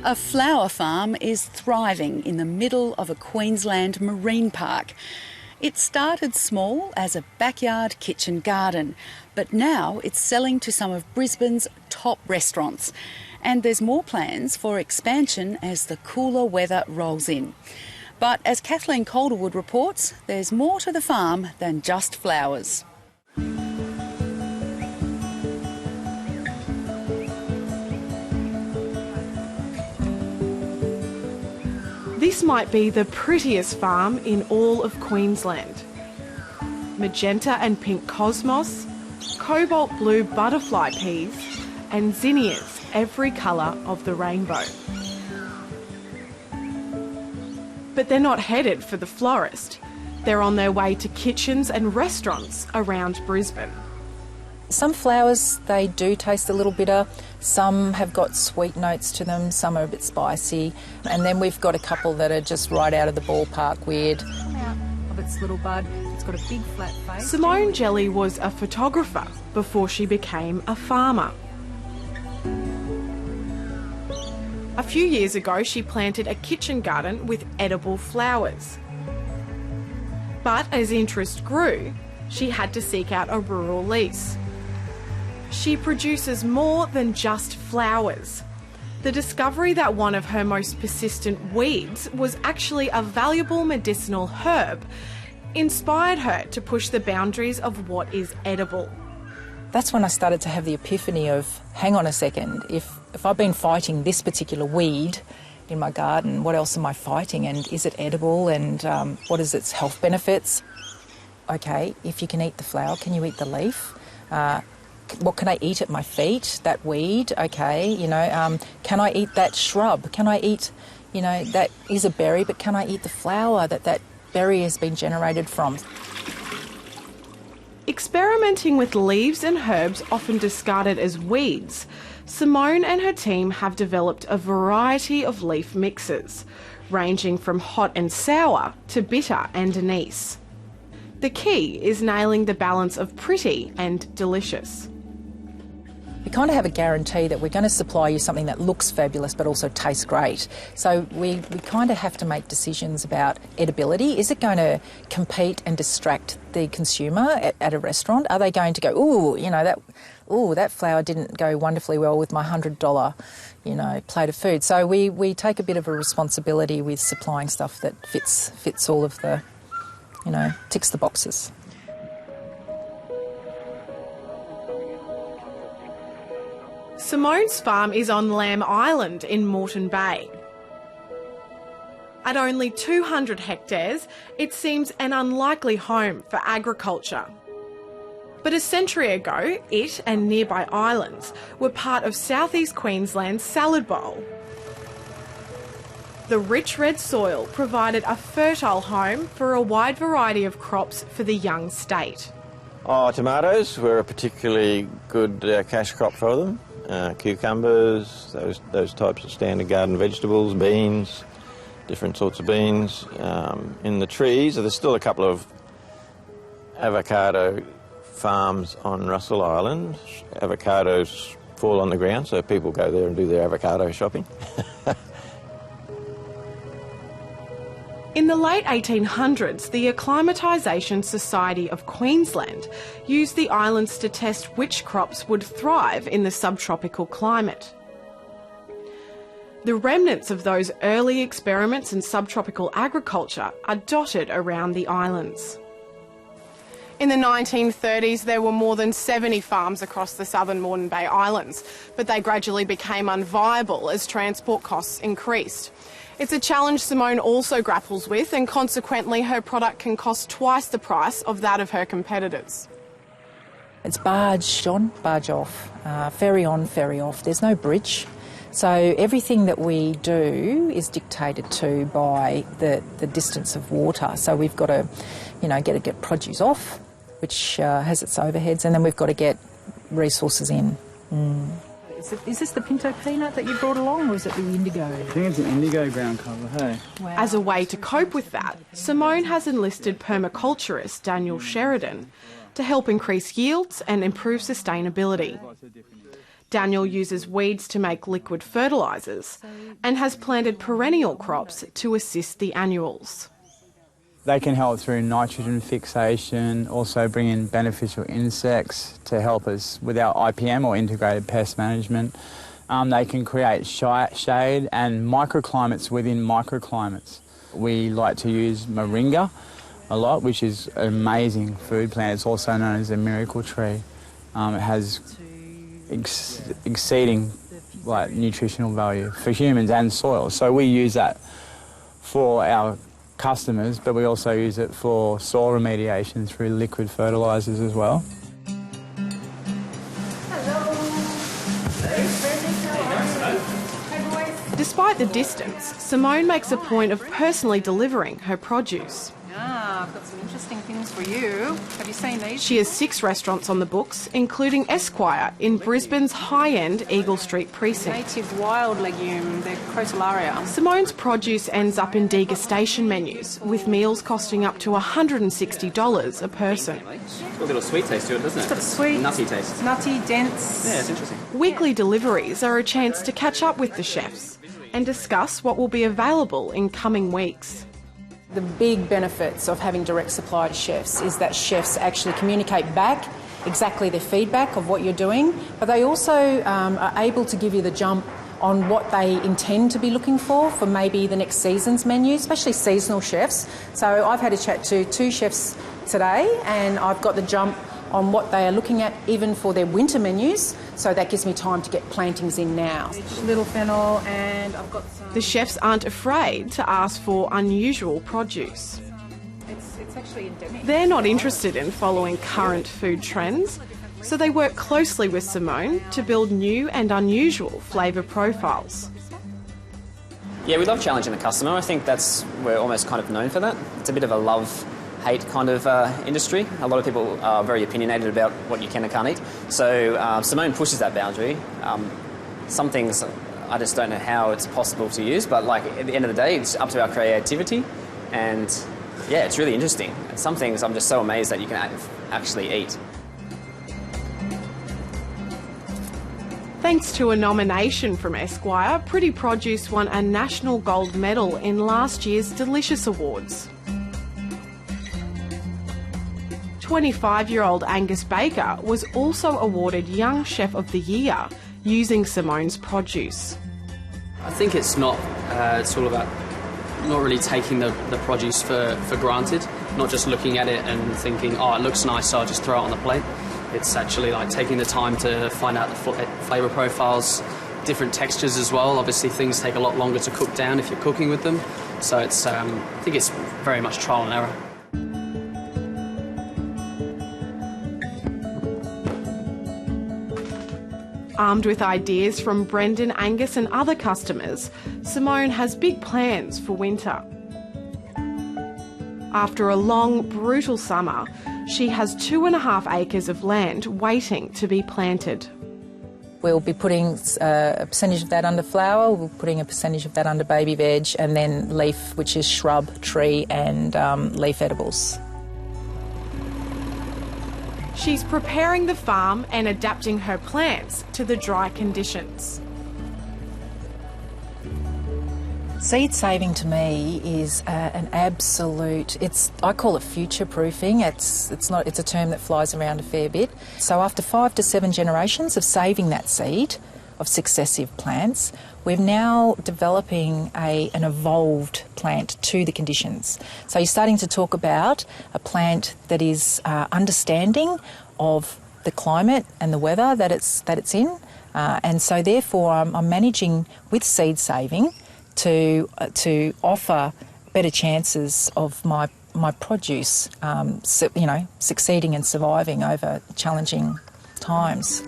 A flower farm is thriving in the middle of a Queensland marine park. It started small as a backyard kitchen garden, but now it's selling to some of Brisbane's top restaurants. And there's more plans for expansion as the cooler weather rolls in. But as Kathleen Calderwood reports, there's more to the farm than just flowers. This might be the prettiest farm in all of Queensland. Magenta and pink cosmos, cobalt blue butterfly peas and zinnias, every colour of the rainbow. But they're not headed for the florist. They're on their way to kitchens and restaurants around Brisbane. Some flowers, they do taste a little bitter. Some have got sweet notes to them, some are a bit spicy. And then we've got a couple that are just right out of the ballpark weird. Come out of its little bud. It's got a big flat face. Simone Jelley was a photographer before she became a farmer. A few years ago, she planted a kitchen garden with edible flowers. But as interest grew, she had to seek out a rural lease. She produces more than just flowers. The discovery that one of her most persistent weeds was actually a valuable medicinal herb inspired her to push the boundaries of what is edible. That's when I started to have the epiphany of, hang on a second, if I've been fighting this particular weed in my garden, what else am I fighting, and is it edible, and what is its health benefits? Okay, if you can eat the flower, can you eat the leaf? What can I eat at my feet? That weed, okay, you know, can I eat that shrub? Can I eat, you know, that is a berry, but can I eat the flower that berry has been generated from? Experimenting with leaves and herbs often discarded as weeds, Simone and her team have developed a variety of leaf mixes, ranging from hot and sour to bitter and anise. The key is nailing the balance of pretty and delicious. We kind of have a guarantee that we're going to supply you something that looks fabulous but also tastes great. So we kind of have to make decisions about edibility. Is it going to compete and distract the consumer at a restaurant? Are they going to go, ooh, you know, that flower didn't go wonderfully well with my $100, you know, plate of food. So we take a bit of a responsibility with supplying stuff that fits all of the, you know, ticks the boxes. Simone's farm is on Lamb Island in Moreton Bay. At only 200 hectares, it seems an unlikely home for agriculture. But a century ago, it and nearby islands were part of southeast Queensland's salad bowl. The rich red soil provided a fertile home for a wide variety of crops for the young state. Tomatoes were a particularly good cash crop for them. Cucumbers, those types of standard garden vegetables, beans, different sorts of beans. In the trees, there's still a couple of avocado farms on Russell Island. Avocados fall on the ground, so people go there and do their avocado shopping. In the late 1800s, the Acclimatisation Society of Queensland used the islands to test which crops would thrive in the subtropical climate. The remnants of those early experiments in subtropical agriculture are dotted around the islands. In the 1930s, there were more than 70 farms across the Southern Moreton Bay Islands, but they gradually became unviable as transport costs increased. It's a challenge Simone also grapples with, and consequently her product can cost twice the price of that of her competitors. It's barge on, barge off, ferry on, ferry off. There's no bridge. So everything that we do is dictated to by the distance of water. So we've got to, you know, get produce off, which has its overheads, and then we've got to get resources in. Is this the pinto peanut that you brought along, or is it the indigo? I think it's an indigo ground cover, hey? Wow. As a way to cope with that, Simone has enlisted permaculturist Daniel Sheridan to help increase yields and improve sustainability. Daniel uses weeds to make liquid fertilisers and has planted perennial crops to assist the annuals. They can help through nitrogen fixation, also bring in beneficial insects to help us with our IPM or integrated pest management. They can create shade and microclimates within microclimates. We like to use moringa a lot, which is an amazing food plant. It's also known as a miracle tree. It has exceeding nutritional value for humans and soil. So we use that for our customers, but we also use it for soil remediation through liquid fertilisers as well. Despite the distance, Simone makes a point of personally delivering her produce. I've got some interesting things for you. Have you seen these? She has 6 restaurants on the books, including Esquire in Brisbane's high-end Eagle Street precinct. Native wild legume, they're crotalaria. Simone's produce ends up in degustation menus, with meals costing up to $160 a person. It's got a little sweet taste to it, doesn't it? It's got a sweet, nutty taste. It's nutty, dense. Yeah, it's interesting. Weekly deliveries are a chance to catch up with the chefs and discuss what will be available in coming weeks. The big benefits of having direct supply to chefs is that chefs actually communicate back exactly their feedback of what you're doing, but they also are able to give you the jump on what they intend to be looking for maybe the next season's menu, especially seasonal chefs. So I've had a chat to 2 chefs today and I've got the jump on what they are looking at even for their winter menus, so that gives me time to get plantings in now. Little fennel, and I've got some... The chefs aren't afraid to ask for unusual produce. It's actually endemic. They're not interested in following current food trends, so they work closely with Simone to build new and unusual flavour profiles. Yeah, we love challenging the customer. I think we're almost kind of known for that. It's a bit of a love-hate kind of industry. A lot of people are very opinionated about what you can and can't eat. So Simone pushes that boundary. Some things I just don't know how it's possible to use, but at the end of the day, it's up to our creativity. And yeah, it's really interesting. And some things I'm just so amazed that you can actually eat. Thanks to a nomination from Esquire, Pretty Produce won a national gold medal in last year's Delicious Awards. 25-year-old Angus Baker was also awarded Young Chef of the Year using Simone's produce. I think it's all about not really taking the produce for granted, not just looking at it and thinking, oh, it looks nice, so I'll just throw it on the plate. It's actually taking the time to find out the flavour profiles, different textures as well. Obviously, things take a lot longer to cook down if you're cooking with them. So it's, I think it's very much trial and error. Armed with ideas from Brendan, Angus and other customers, Simone has big plans for winter. After a long, brutal summer, she has 2.5 acres of land waiting to be planted. We'll be putting a percentage of that under flower, we'll be putting a percentage of that under baby veg, and then leaf, which is shrub, tree and leaf edibles. She's preparing the farm and adapting her plants to the dry conditions. Seed saving to me is an absolute, I call it future proofing. It's a term that flies around a fair bit. So after 5 to 7 generations of saving that seed of successive plants, we're now developing an evolved plant to the conditions. So you're starting to talk about a plant that is understanding of the climate and the weather that it's in, and so therefore I'm managing with seed saving to offer better chances of my produce, succeeding and surviving over challenging times.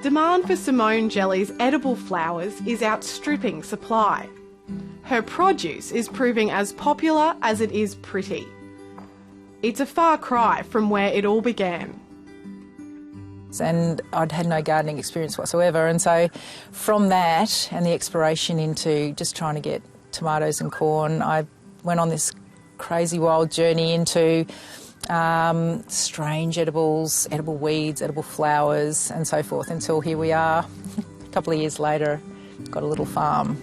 Demand for Simone Jelley's edible flowers is outstripping supply. Her produce is proving as popular as it is pretty. It's a far cry from where it all began. And I'd had no gardening experience whatsoever, and so from that and the exploration into just trying to get tomatoes and corn. I went on this crazy wild journey into strange edibles, edible weeds, edible flowers and so forth, until here we are, a couple of years later, got a little farm.